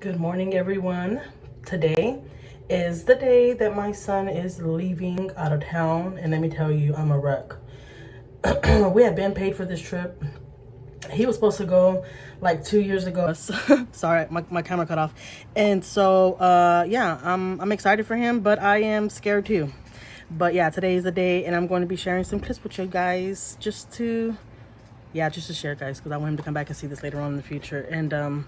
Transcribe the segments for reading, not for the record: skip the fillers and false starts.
Good morning, everyone. Today is the day that my son is leaving out of town, and let me tell you, I'm a wreck. We have been paid for this trip. He was supposed to go like 2 years ago. Sorry, my camera cut off. And so, yeah, I'm excited for him, but I am scared too. But yeah, today is the day, and I'm going to be sharing some clips with you guys just to share, guys, because I want him to come back and see this later on in the future. And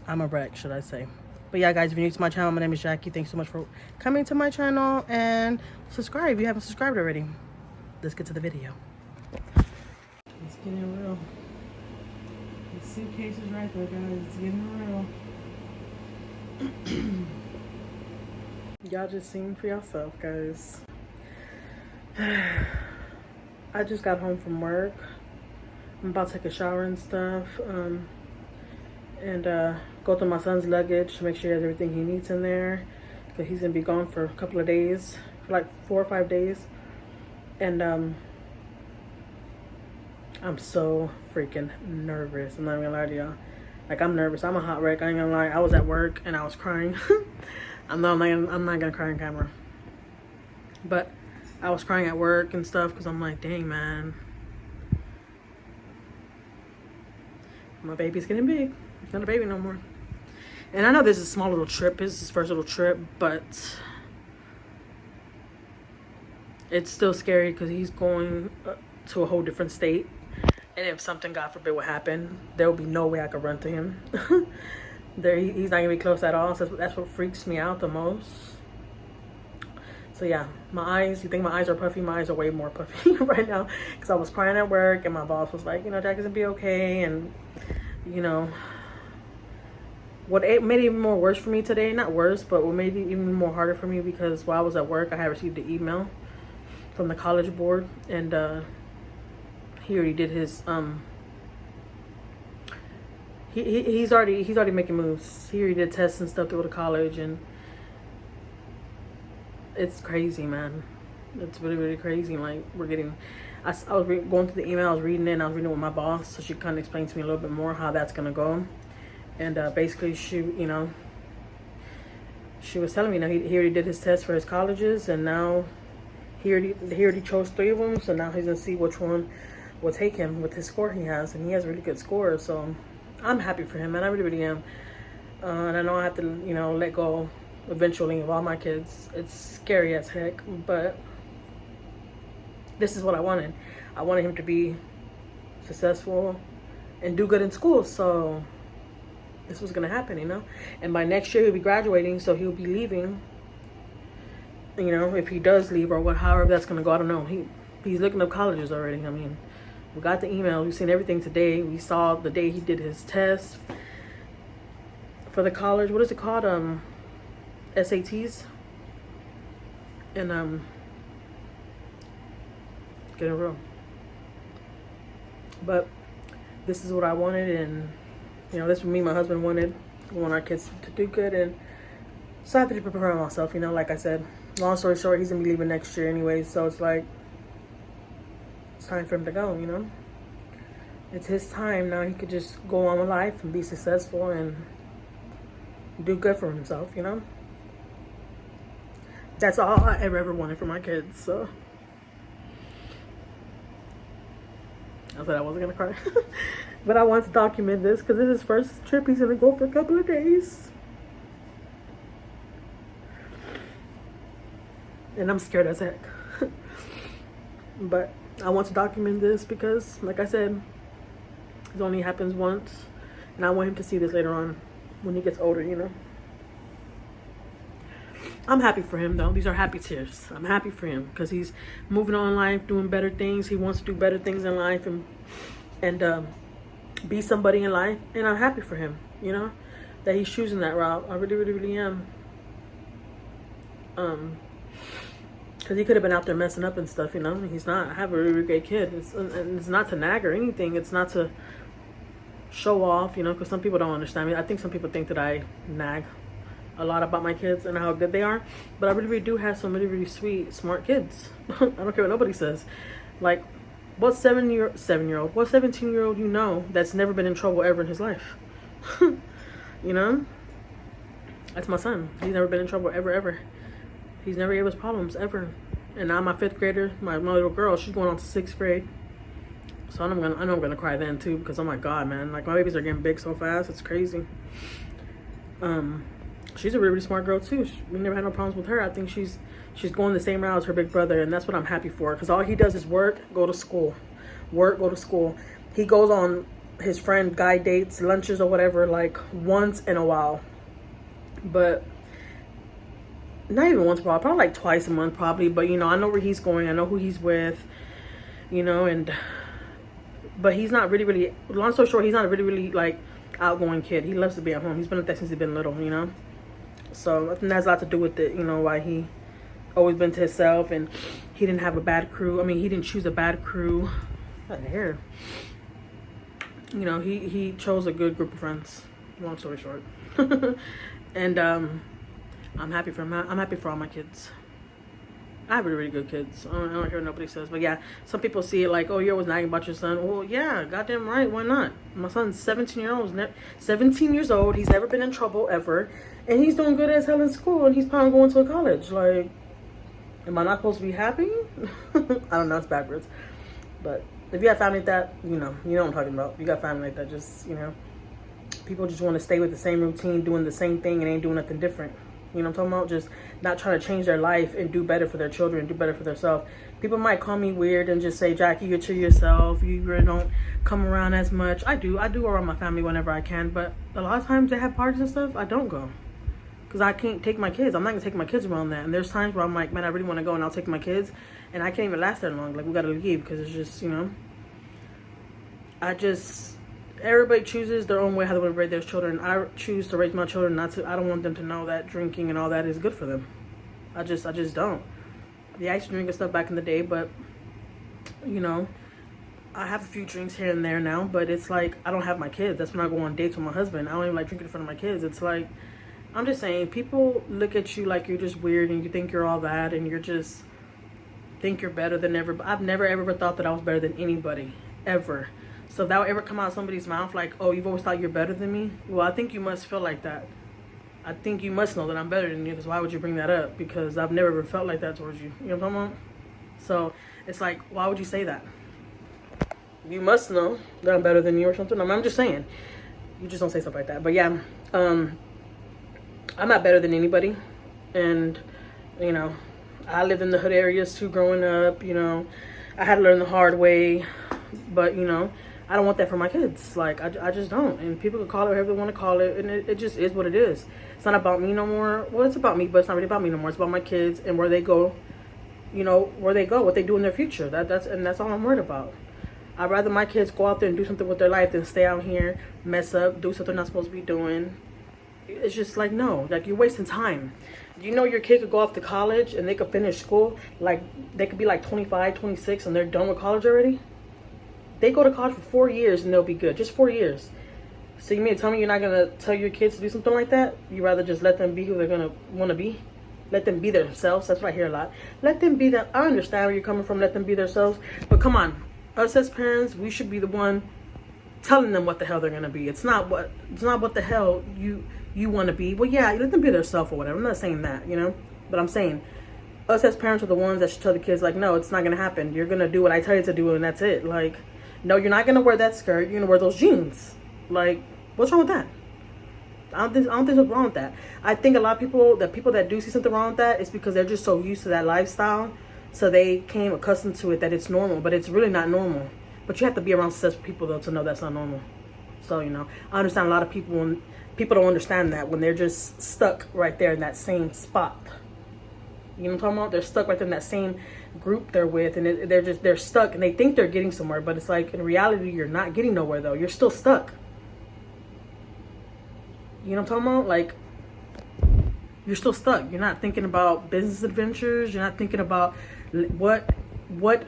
I'm a wreck, should I say. But yeah, guys, if you're new to my channel, my name is Jackie. Thanks so much for coming to my channel, and subscribe if you haven't subscribed already. Let's get to the video. It's getting real. The suitcase is right there, guys. It's getting real. Y'all just seen for yourself, guys. I just got home from work. I'm about to take a shower and stuff. And go through my son's luggage to make sure he has everything he needs in there, because he's gonna be gone for a couple of days, for like 4 or 5 days. And I'm so freaking nervous. I'm not even gonna lie to y'all. Like, I'm nervous. I'm a hot wreck. I ain't gonna lie. I was at work and I was crying. I'm not gonna cry on camera, but I was crying at work and stuff because I'm like, dang, man, my baby's getting big. He's not a baby no more. And I know this is a small little trip. This is his first little trip, but it's still scary because he's going to a whole different state. And if something, God forbid, would happen, there will be no way I could run to him. He's not gonna be close at all. So that's what freaks me out the most. So yeah, my eyes, you think my eyes are puffy? My eyes are way more puffy right now because I was crying at work and my boss was like, Jack is gonna be okay. And what made it even more worse for me today, not worse, but what made it even more harder for me, because while I was at work, I had received an email from the college board, and he already did his he's already making moves. He already did tests and stuff to go to college, and it's crazy, man. It's really, really crazy. Like, we're getting, I was going through the email, I was reading it, and I was reading it with my boss, so she kind of explained to me a little bit more how that's gonna go. And basically, she was telling me, he already did his test for his colleges, and now he already chose 3 of them. So now he's gonna see which one will take him with his score he has, and he has a really good score. So I'm happy for him, man. I really, really am. And I know I have to, let go eventually of all my kids. It's scary as heck, but this is what I wanted. I wanted him to be successful and do good in school. So this was gonna happen, and by next year he'll be graduating, so he'll be leaving, if he does leave, or however that's gonna go. I don't know. He's looking up colleges already. I mean, we got the email, we've seen everything today. We saw the day he did his test for the college. What is it called? SATs. And getting real. But this is what I wanted, and this is what me and my husband wanted. We want our kids to do good, and so I have to prepare myself, like I said. Long story short, he's gonna be leaving next year anyway, so it's like, it's time for him to go, It's his time now. He could just go on with life and be successful and do good for himself, That's all I ever wanted for my kids, so. I said I wasn't gonna cry. But I wanted to document this because this is his first trip. He's gonna go for a couple of days. And I'm scared as heck. But I want to document this because, like I said, it only happens once. And I want him to see this later on when he gets older, I'm happy for him, though. These are happy tears. I'm happy for him because he's moving on in life, doing better things. He wants to do better things in life and be somebody in life. And I'm happy for him, that he's choosing that route. I really, really, really am. Because he could have been out there messing up and stuff, He's not. I have a really, really great kid. It's not to nag or anything. It's not to show off, because some people don't understand me. I think some people think that I nag a lot about my kids and how good they are, but I really, really do have some really, really sweet, smart kids. I don't care what nobody says. Like, what 17-year-old that's never been in trouble ever in his life? You know? That's my son. He's never been in trouble ever. He's never gave us problems ever. And now my 5th grader, my little girl, she's going on to 6th grade. So I know I'm gonna cry then too, because oh my god, man, like my babies are getting big so fast, it's crazy. She's a really smart girl too. We never had no problems with her. I think she's going the same route as her big brother, and that's what I'm happy for. Because all he does is work, go to school, work, go to school. He goes on his friend guy dates, lunches or whatever, like once in a while, but not even once in a while, probably like twice a month probably. But you know, I know where he's going, I know who he's with, you know, but he's not really, long story short, he's not a really like outgoing kid. He loves to be at home. He's been like that since he's been little, you know. So I think that's a lot to do with it, you know, why he always been to himself, and he didn't have a bad crew. I mean, he didn't choose a bad crew. What the hair? You know, he chose a good group of friends. Long story short. And I'm happy for him. I'm happy for all my kids. I have really good kids. I don't hear what nobody says. But yeah, some people see it like, oh, you're always nagging about your son. Well, yeah, goddamn right. Why not? My son's 17 years old. He's never been in trouble ever. And he's doing good as hell in school. And he's probably going to a college. Like, am I not supposed to be happy? I don't know. It's backwards. But if you have family like that, you know what I'm talking about. If you got family like that, just, you know, people just want to stay with the same routine, doing the same thing and ain't doing nothing different. You know what I'm talking about? Just not trying to change their life and do better for their children, do better for themselves. People might call me weird and just say, Jackie, you're to yourself. You really don't come around as much. I do around my family whenever I can. But a lot of times they have parties and stuff, I don't go. Because I can't take my kids. I'm not going to take my kids around that. And there's times where I'm like, man, I really want to go and I'll take my kids. And I can't even last that long. Like, we got to leave because it's just, you know. Everybody chooses their own way how they want to raise their children. I choose to raise my children I don't want them to know that drinking and all that is good for them. I just don't. Yeah, I used to drink and stuff back in the day, but, you know, I have a few drinks here and there now, but it's like, I don't have my kids. That's when I go on dates with my husband. I don't even like drinking in front of my kids. It's like, I'm just saying, people look at you like you're just weird and you think you're all that and you're just, think you're better than ever. I've never ever thought that I was better than anybody, ever. So if that would ever come out of somebody's mouth like, oh, you've always thought you're better than me? Well, I think you must feel like that. I think you must know that I'm better than you, because why would you bring that up? Because I've never ever felt like that towards you. You know what I'm talking about? So it's like, why would you say that? You must know that I'm better than you or something. I'm just saying. You just don't say stuff like that. But yeah, I'm not better than anybody. And, you know, I lived in the hood areas too growing up. You know, I had to learn the hard way. But, you know, I don't want that for my kids. Like, I just don't. And people can call it whatever they want to call it. And it just is what it is. It's not about me no more. Well, it's about me, but it's not really about me no more. It's about my kids and where they go. You know, where they go, what they do in their future. That's all I'm worried about. I'd rather my kids go out there and do something with their life than stay out here, mess up, do something they're not supposed to be doing. It's just like, no. Like, you're wasting time. You know your kid could go off to college and they could finish school. Like, they could be like 25, 26 and they're done with college already. They go to college for 4 years and they'll be good. Just 4 years. So you mean to tell me you're not going to tell your kids to do something like that? You rather just let them be who they're going to want to be? Let them be themselves. That's what I hear a lot. Let them be them. I understand where you're coming from. Let them be themselves. But come on. Us as parents, we should be the one telling them what the hell they're going to be. It's not what the hell you want to be. Well, yeah, let them be themselves or whatever. I'm not saying that, you know. But I'm saying us as parents are the ones that should tell the kids, like, no, it's not going to happen. You're going to do what I tell you to do and that's it. Like, no, you're not going to wear that skirt. You're going to wear those jeans. Like, what's wrong with that? I don't think what's wrong with that. I think a lot of people that do see something wrong with that is because they're just so used to that lifestyle. So they came accustomed to it that it's normal. But it's really not normal. But you have to be around successful people, though, to know that's not normal. So, you know, I understand a lot of people when people don't understand that when they're just stuck right there in that same spot. You know what I'm talking about? They're stuck right there in that same group they're with, and they're stuck, and they think they're getting somewhere, but it's like in reality you're not getting nowhere though. You're still stuck. You know what I'm talking about? Like, you're still stuck. You're not thinking about business adventures. You're not thinking about what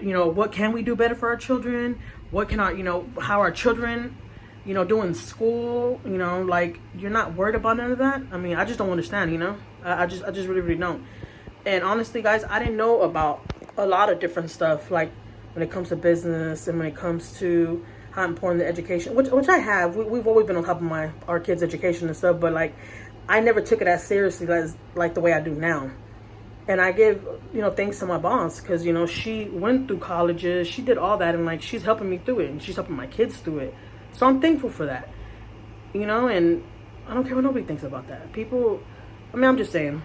you know, what can we do better for our children? What can our, you know, how our children, you know, do in school? You know, like, you're not worried about none of that. I mean, I just don't understand. You know, I just really don't. And honestly, guys, I didn't know about a lot of different stuff, like when it comes to business and when it comes to how important the education, which I have. We've always been on top of our kids' education and stuff, but like I never took it as seriously as like the way I do now. And I give, thanks to my boss, because, she went through colleges, she did all that, and like she's helping me through it, and she's helping my kids through it. So I'm thankful for that, and I don't care what nobody thinks about that. People, I'm just saying,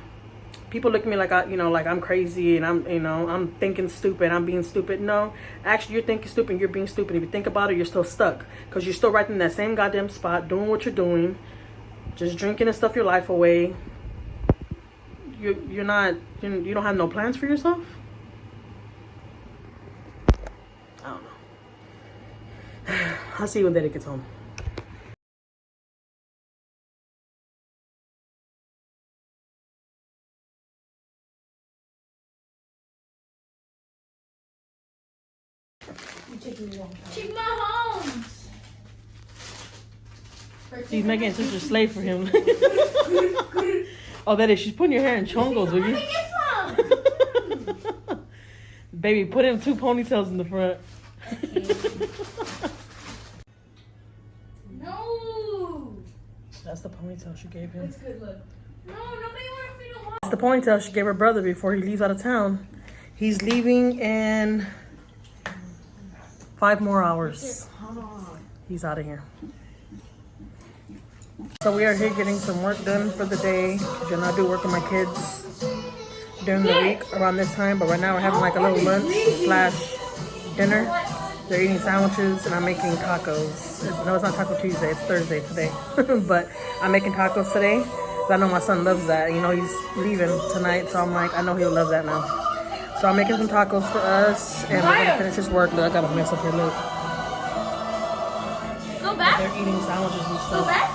people look at me like like I'm crazy and I'm thinking stupid, I'm being stupid. No, actually, you're thinking stupid, you're being stupid. If you think about it, you're still stuck, because you're still right in that same goddamn spot, doing what you're doing, just drinking and stuff your life away. You don't have no plans for yourself? I don't know. I'll see you when Daddy gets home. She's my home. She's making such a slave for him. Oh, that is. She's putting your hair in chongos, will you? Baby, put him 2 ponytails in the front. No. That's the ponytail she gave him. That's a good look. No, nobody wants me to watch. That's the ponytail she gave her brother before he leaves out of town. He's leaving in 5 more hours. He's out of here. So we are here getting some work done for the day. I do work with my kids during the week around this time, but right now we're having like a little lunch / dinner. They're eating sandwiches and I'm making tacos. No, it's not Taco Tuesday, it's Thursday today. But I'm making tacos today. I know my son loves that. He's leaving tonight, so I'm like, I know he'll love that now. So I'm making some tacos for us, and we're gonna finish this work. Look, I gotta mess up here, look. Go back. They're eating sandwiches and Go stuff. back.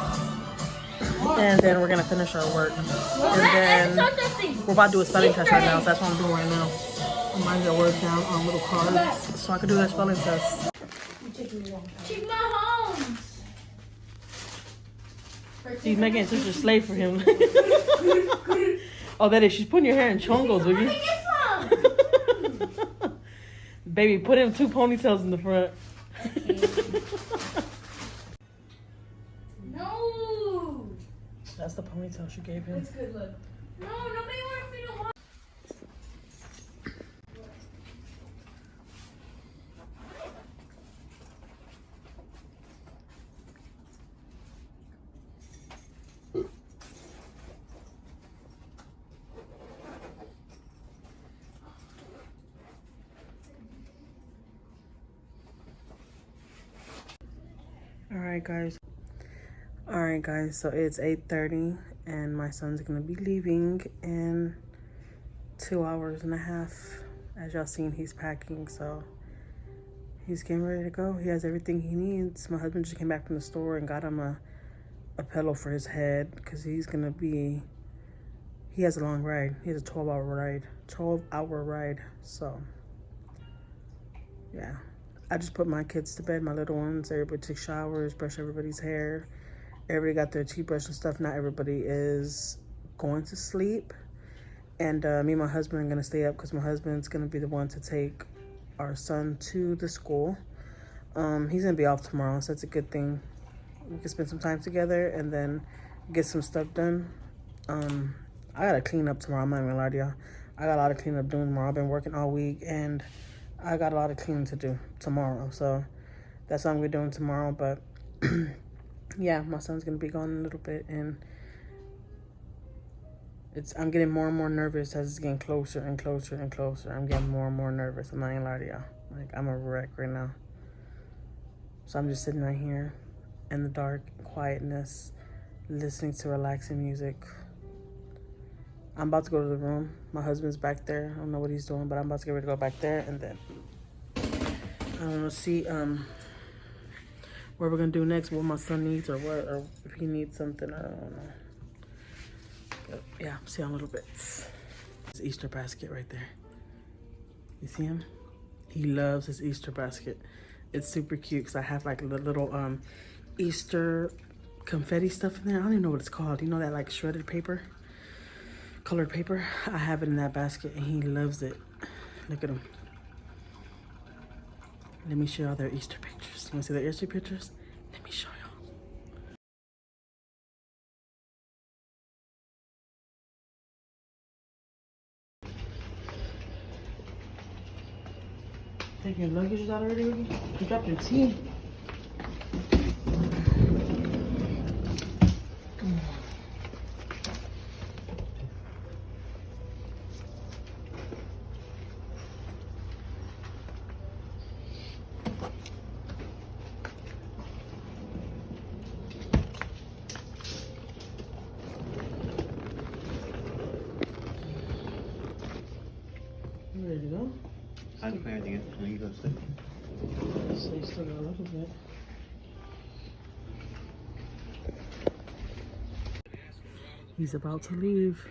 And then we're gonna finish our work. And then we're about to do a spelling test right now, so that's what I'm doing right now. I'm writing the words down on little cards so I can do that spelling test. She's my home. She's making such a slave for him. Oh, that is. She's putting your hair in chongos, will you? Baby, put him 2 ponytails in the front. No. That's the ponytail she gave him. That's a good look. No, nobody wants me to watch. Alright guys, so it's 8:30 and my son's gonna be leaving in 2 hours and a half. As y'all seen, he's packing, so he's getting ready to go. He has everything he needs. My husband just came back from the store and got him a pillow for his head, because he has a long ride. He has a 12-hour ride. So yeah, I just put my kids to bed, my little ones. Everybody took showers, brushed everybody's hair. Everybody got their toothbrush and stuff. Not everybody is going to sleep. And me and my husband are going to stay up, because my husband's going to be the one to take our son to the school. He's going to be off tomorrow, so that's a good thing. We can spend some time together and then get some stuff done. I got to clean up tomorrow. I'm not even going to lie to y'all. I got a lot of cleaning up doing tomorrow. I've been working all week, and I got a lot of cleaning to do tomorrow. So that's what I'm going to be doing tomorrow. But yeah, my son's going to be gone in a little bit, and I'm getting more and more nervous as it's getting closer and closer and closer. I'm getting more and more nervous. I'm not going to lie to y'all. Like, I'm a wreck right now. So I'm just sitting right here in the dark, quietness, listening to relaxing music. I'm about to go to the room. My husband's back there. I don't know what he's doing, but I'm about to get ready to go back there, and then I don't know, see what we're gonna do next, what my son needs, or what, or if he needs something. I don't know. But yeah, see you in a little bit. His Easter basket right there. You see him? He loves his Easter basket. It's super cute because I have like the little Easter confetti stuff in there. I don't even know what it's called. You know that like shredded paper? Colored paper. I have it in that basket and he loves it. Look at him. Let me show y'all their Easter pictures. You want to see their Easter pictures? Let me show y'all. Take your luggage out already, Ruby? You dropped your tea. You ready to go? I can plan again when you go to sleep. So you still got a little bit. He's about to leave.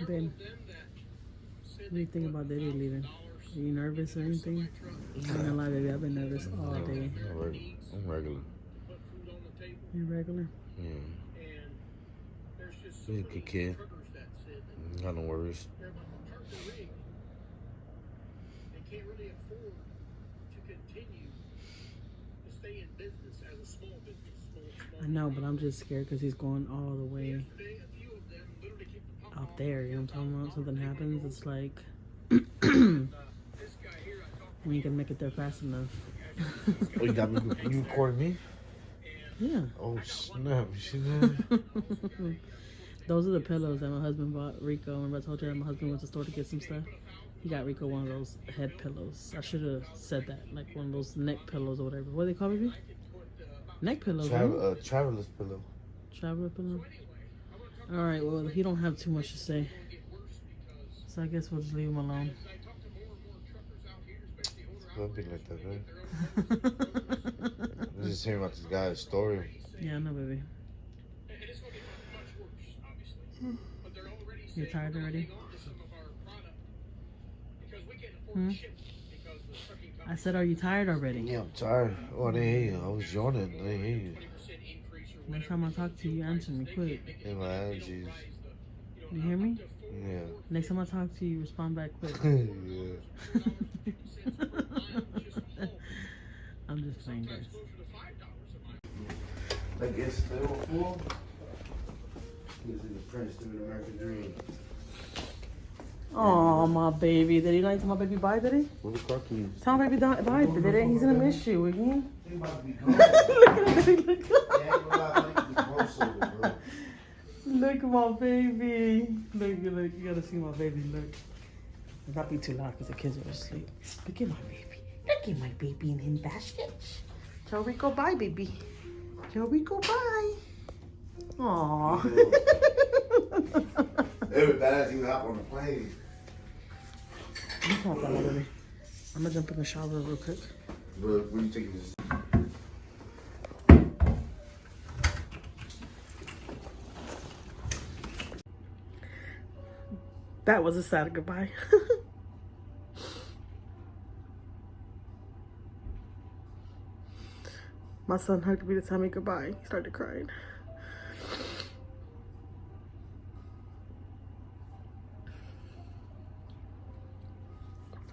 Ben, what do you think about Daddy leaving? Are you nervous or anything? I'm not gonna lie, baby, I've been nervous all day. I'm regular. You regular? Yeah. He's a good kid. Got no worries. I know, but I'm just scared because he's going all the way out there. You know what I'm talking about? Something happens, it's like we ain't gonna make it there fast enough. Oh, you got me? You recording me? Yeah. Oh snap! You see that? Those are the pillows that my husband bought Rico. Remember I told you that my husband went to the store to get some stuff? He got Rico one of those head pillows. I should have said that. Like one of those neck pillows or whatever. What do they call it? Neck pillows, right? Traveler's pillow. Traveler pillow? Alright, well, he don't have too much to say. So I guess we'll just leave him alone. Don't be like that, man. I'm just hearing about this guy's story. Yeah, I know, baby. You're tired already? Hmm? I said, are you tired already? Yeah, I'm tired. Oh, I didn't hear you. I was yawning. I didn't hear you. Next time I talk to you, answer me quick. Hey, my allergies. You hear me? Yeah. Next time I talk to you, respond back quick. Yeah. I'm just playing, guys. I guess still full. This is the Prince of the American Dream. Oh, my baby. Did he like tell my baby bye, did he? What the car keys? Tell my baby bye, did he? He's gonna miss you again. He about to be gone. Look at him, look. Yeah, ain't gonna lie, I think the gross over, bro. Look at my baby. Look, you gotta see my baby, look. It'll not be too loud because the kids are asleep. Look at my baby. Look at my baby in him basket. Tell Rico bye, baby. Tell Rico bye. Aww. It was bad as he would hop on the plane. I'm gonna jump in the shower real quick. Bro, where you taking this? That was a sad goodbye. My son hugged me to tell me goodbye. He started crying.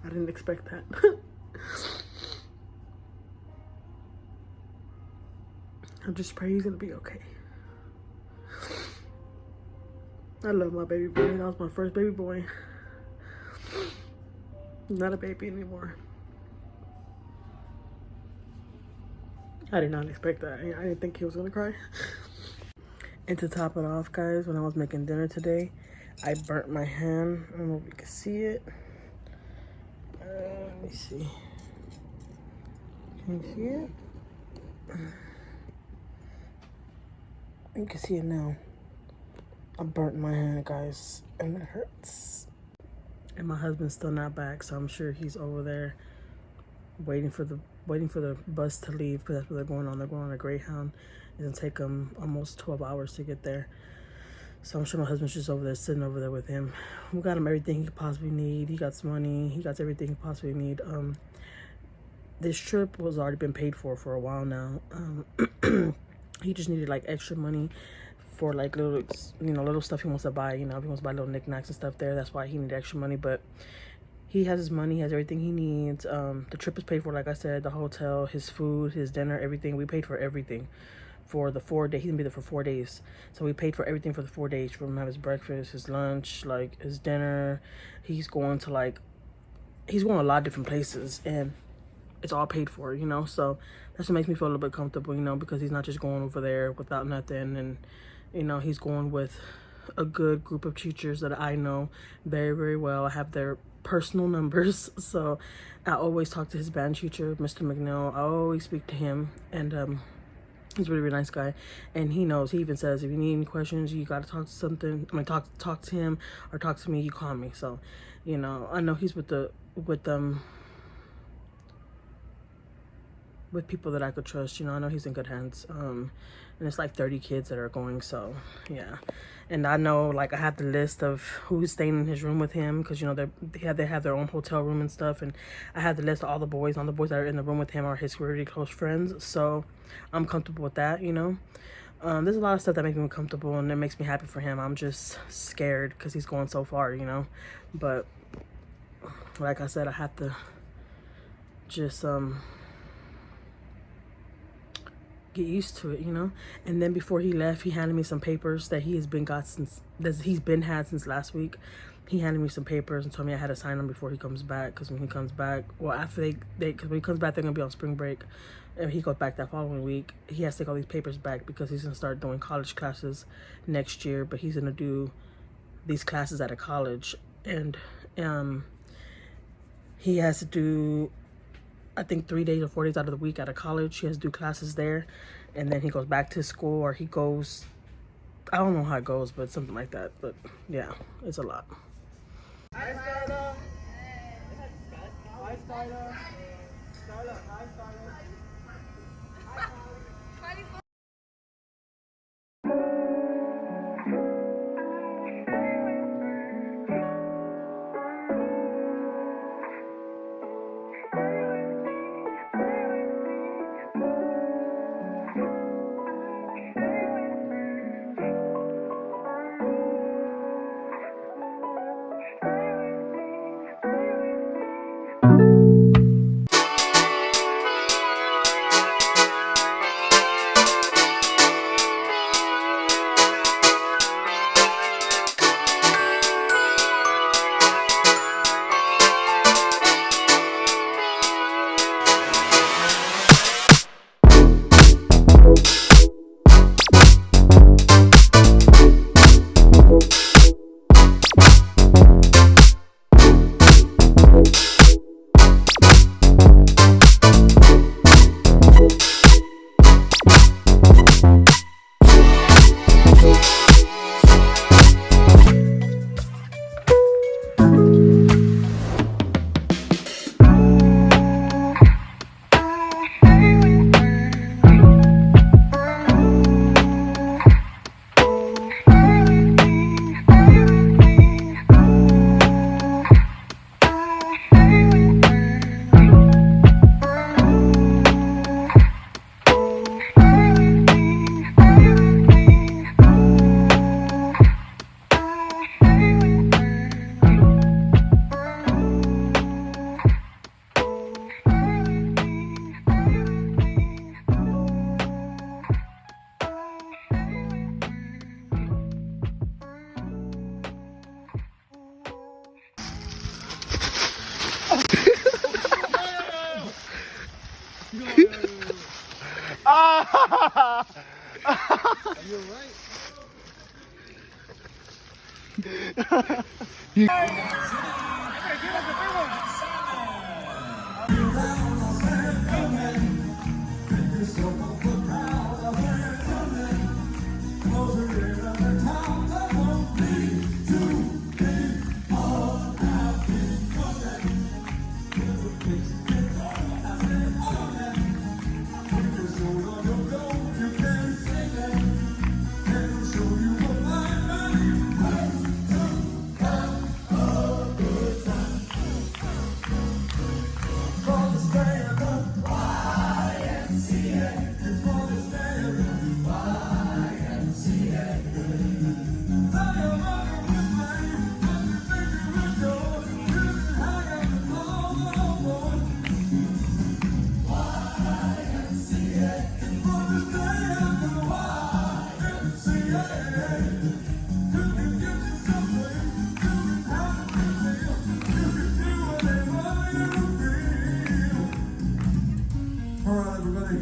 I didn't expect that. I just pray he's gonna be okay. I love my baby boy. That was my first baby boy. Not a baby anymore. I did not expect that. I didn't think he was gonna cry. And to top it off, guys, when I was making dinner today, I burnt my hand. I don't know if you can see it. Let me see. Can you see it? You can see it now. I burnt my hand, guys, and it hurts. And my husband's still not back, so I'm sure he's over there waiting for the bus to leave, because that's where they're going on. They're going on a Greyhound. It's gonna take them almost 12 hours to get there. So I'm sure my husband's just over there, sitting over there with him. We got him everything he could possibly need. He got some money. He got everything he possibly need. This trip was already been paid for a while now. He just needed like extra money for like little stuff he wants to buy. You know, if he wants to buy little knickknacks and stuff there, that's why he needed extra money. But he has his money, he has everything he needs. The trip is paid for, like I said, the hotel, his food, his dinner, everything. We paid for everything for the 4 days. He's gonna be there for 4 days. So we paid for everything for the 4 days. For him to have his breakfast, his lunch, like his dinner. He's going to he's going a lot of different places, and it's all paid for, you know? So that's what makes me feel a little bit comfortable, you know, because he's not just going over there without nothing. And, you know, he's going with a good group of teachers that I know very, very well. I have their personal numbers, so I always talk to his band teacher, Mr. McNeil. I always speak to him, and he's a really, really nice guy, and he knows. He even says, if you need any questions, you got to talk to talk to him or talk to me, you call me. So, you know, I know he's with people that I could trust. You know, I know he's in good hands. And it's like 30 kids that are going, so yeah. And I know, like, I have the list of who's staying in his room with him, because, you know, they have their own hotel room and stuff, and I have the list of all the boys that are in the room with him are his really close friends, so I'm comfortable with that, you know. There's a lot of stuff that makes me comfortable, and it makes me happy for him. I'm just scared because he's going so far, you know. But like I said, I have to just get used to it, you know. And then before he left, he handed me some papers that he's been had since last week. He handed me some papers and told me I had to sign them before he comes back, because when he comes back, well, after because when he comes back, they're gonna be on spring break, and he goes back that following week. He has to take all these papers back because he's gonna start doing college classes next year, but he's gonna do these classes at a college, and he has to do, I think, 3 days or 4 days out of the week at a college. He has to do classes there, and then he goes back to school, or he goes, I don't know how it goes, but something like that. But yeah, it's a lot. Hi, Starla. Hi, Starla. Starla, hi, Starla. You're Stand up, YMCA. All right, everybody.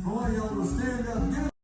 I want y'all to stand up.